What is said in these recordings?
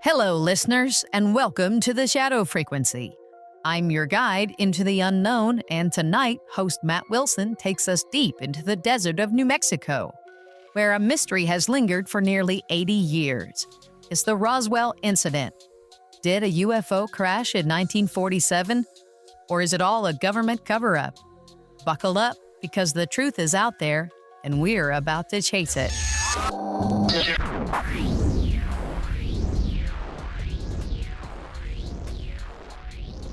Hello, listeners, and welcome to the Shadow Frequency. I'm your guide into the unknown, and tonight, host Matt Wilson takes us deep into the desert of New Mexico, where a mystery has lingered for nearly 80 years. It's the Roswell incident. Did a UFO crash in 1947? Or is it all a government cover-up? Buckle up, because the truth is out there, and we're about to chase it.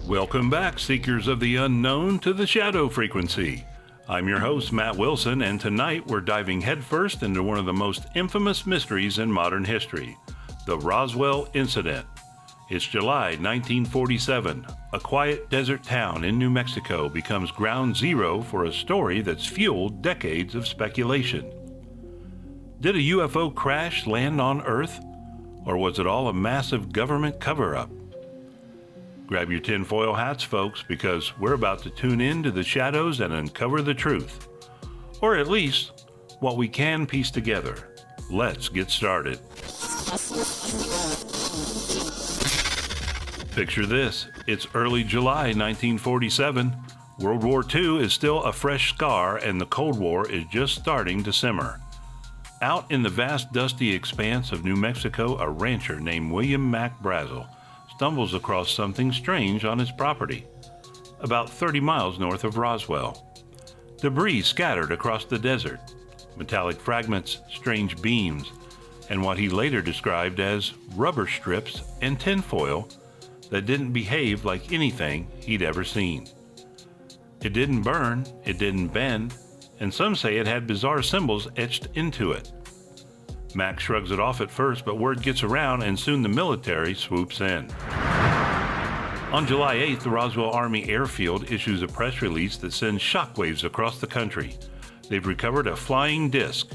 Welcome back, seekers of the unknown, to the Shadow Frequency. I'm your host, Matt Wilson, and tonight we're diving headfirst into one of the most infamous mysteries in modern history, the Roswell incident. It's July 1947. A quiet desert town in New Mexico becomes ground zero for a story that's fueled decades of speculation. Did a UFO crash land on Earth, or was it all a massive government cover-up? Grab your tinfoil hats, folks, because we're about to tune into the shadows and uncover the truth. Or at least, what we can piece together. Let's get started. Picture this. It's early July 1947. World War II is still a fresh scar, and the Cold War is just starting to simmer. Out in the vast, dusty expanse of New Mexico, a rancher named William Mac Brazel stumbles across something strange on his property, about 30 miles north of Roswell. Debris scattered across the desert, metallic fragments, strange beams, and what he later described as rubber strips and tinfoil that didn't behave like anything he'd ever seen. It didn't burn, it didn't bend, and some say it had bizarre symbols etched into it. Mac shrugs it off at first, but word gets around and soon the military swoops in. On July 8th, the Roswell Army Airfield issues a press release that sends shockwaves across the country. They've recovered a flying disc.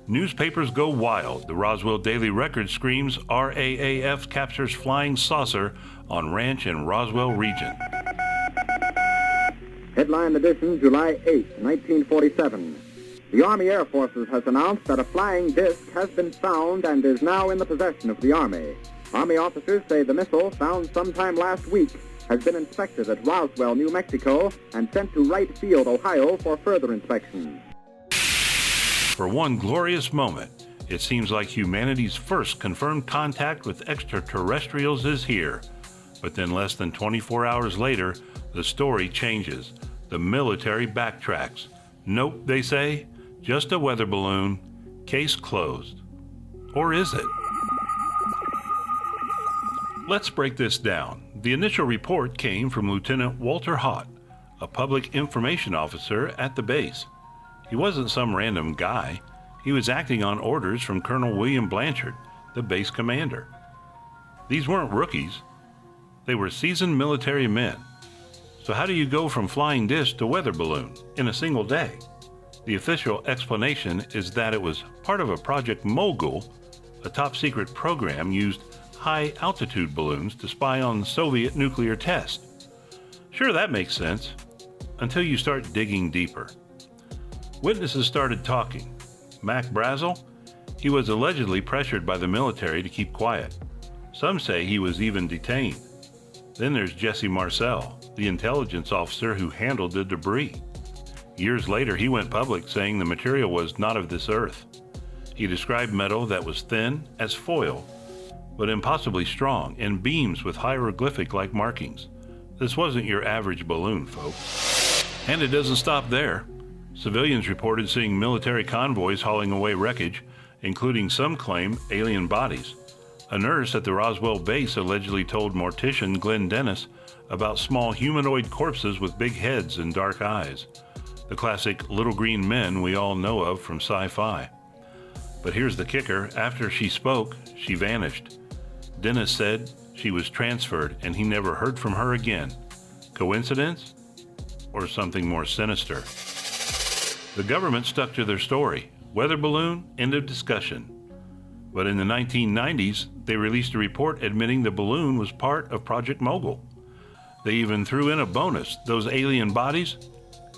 Newspapers go wild. The Roswell Daily Record screams RAAF captures flying saucer on ranch in Roswell region. Headline edition, July 8, 1947. The Army Air Forces has announced that a flying disc has been found and is now in the possession of the Army. Army officers say the missile, found sometime last week, has been inspected at Roswell, New Mexico, and sent to Wright Field, Ohio, for further inspection. For one glorious moment, it seems like humanity's first confirmed contact with extraterrestrials is here. But then less than 24 hours later, the story changes. The military backtracks. Nope, they say. Just a weather balloon. Case closed. Or is it? Let's break this down. The initial report came from Lieutenant Walter Hott, a public information officer at the base. He wasn't some random guy. He was acting on orders from Colonel William Blanchard, the base commander. These weren't rookies. They were seasoned military men. So how do you go from flying disc to weather balloon in a single day? The official explanation is that it was part of a Project Mogul, a top-secret program used high-altitude balloons to spy on Soviet nuclear tests. Sure, that makes sense, until you start digging deeper. Witnesses started talking. Mac Brazel, he was allegedly pressured by the military to keep quiet. Some say he was even detained. Then there's Jesse Marcel, the intelligence officer who handled the debris. Years later, he went public saying the material was not of this earth. He described metal that was thin as foil, but impossibly strong, and beams with hieroglyphic-like markings. This wasn't your average balloon, folks. And it doesn't stop there. Civilians reported seeing military convoys hauling away wreckage, including some claim alien bodies. A nurse at the Roswell base allegedly told mortician Glenn Dennis about small humanoid corpses with big heads and dark eyes. The classic little green men we all know of from sci-fi. But here's the kicker. After she spoke, she vanished. Dennis said she was transferred and he never heard from her again. Coincidence? Or something more sinister? The government stuck to their story. Weather balloon, end of discussion. But in the 1990s, they released a report admitting the balloon was part of Project Mogul. They even threw in a bonus. Those alien bodies?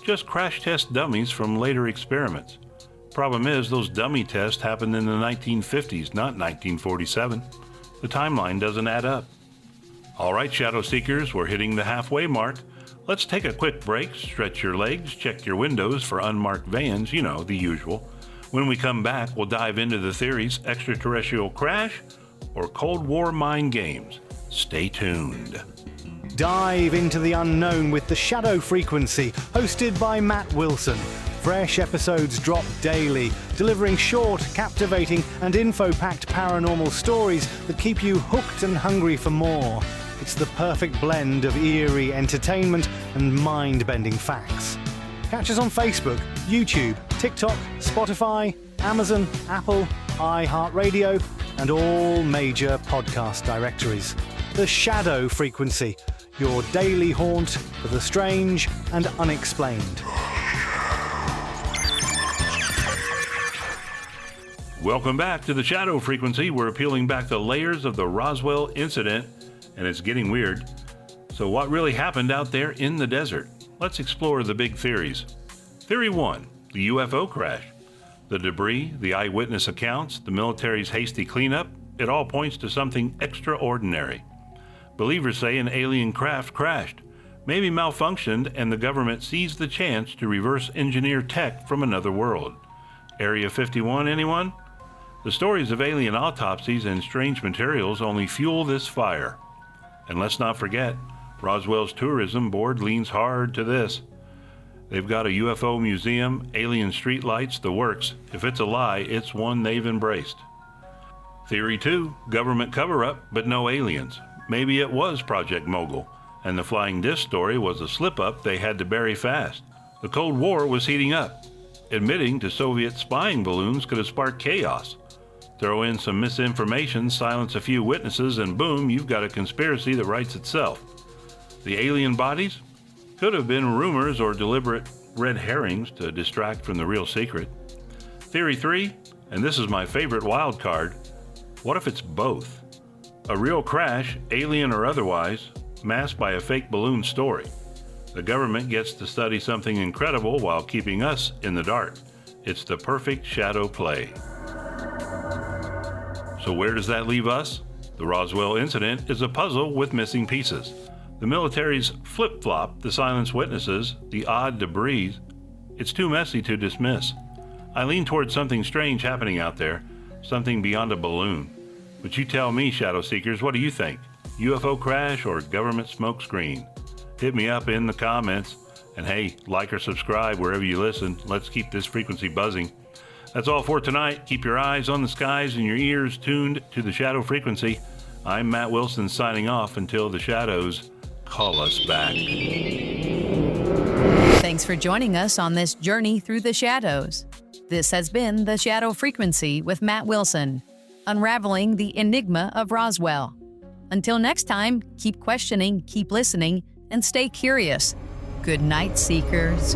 Just crash test dummies from later experiments. Problem is, those dummy tests happened in the 1950s, not 1947. The timeline doesn't add up. All right, Shadow Seekers, we're hitting the halfway mark. Let's take a quick break, stretch your legs, check your windows for unmarked vans, the usual. When we come back, we'll dive into the theories: extraterrestrial crash or Cold War mind games. Stay tuned. Dive into the unknown with The Shadow Frequency, hosted by Matt Wilson. Fresh episodes drop daily, delivering short, captivating, and info-packed paranormal stories that keep you hooked and hungry for more. It's the perfect blend of eerie entertainment and mind-bending facts. Catch us on Facebook, YouTube, TikTok, Spotify, Amazon, Apple, iHeartRadio, and all major podcast directories. The Shadow Frequency, your daily haunt for the strange and unexplained. Welcome back to the Shadow Frequency. We're peeling back the layers of the Roswell incident, and it's getting weird. So what really happened out there in the desert? Let's explore the big theories. Theory 1, the UFO crash. The debris, the eyewitness accounts, the military's hasty cleanup, it all points to something extraordinary. Believers say an alien craft crashed, maybe malfunctioned, and the government seized the chance to reverse engineer tech from another world. Area 51, anyone? The stories of alien autopsies and strange materials only fuel this fire. And let's not forget, Roswell's tourism board leans hard to this. They've got a UFO museum, alien streetlights, the works. If it's a lie, it's one they've embraced. Theory 2, government cover-up, but no aliens. Maybe it was Project Mogul, and the flying disc story was a slip-up they had to bury fast. The Cold War was heating up. Admitting to Soviet spying balloons could have sparked chaos. Throw in some misinformation, silence a few witnesses, and boom, you've got a conspiracy that writes itself. The alien bodies? Could have been rumors or deliberate red herrings to distract from the real secret. Theory 3, and this is my favorite wild card, what if it's both? A real crash, alien or otherwise, masked by a fake balloon story. The government gets to study something incredible while keeping us in the dark. It's the perfect shadow play. So where does that leave us? The Roswell incident is a puzzle with missing pieces. The military's flip-flop, the silenced witnesses, the odd debris, it's too messy to dismiss. I lean towards something strange happening out there, something beyond a balloon. But you tell me, Shadow Seekers, what do you think? UFO crash or government smokescreen? Hit me up in the comments. And hey, like or subscribe wherever you listen. Let's keep this frequency buzzing. That's all for tonight. Keep your eyes on the skies and your ears tuned to the Shadow Frequency. I'm Matt Wilson signing off until the shadows call us back. Thanks for joining us on this journey through the shadows. This has been the Shadow Frequency with Matt Wilson, unraveling the enigma of Roswell. Until next time, keep questioning, keep listening, and stay curious. Good night, Seekers.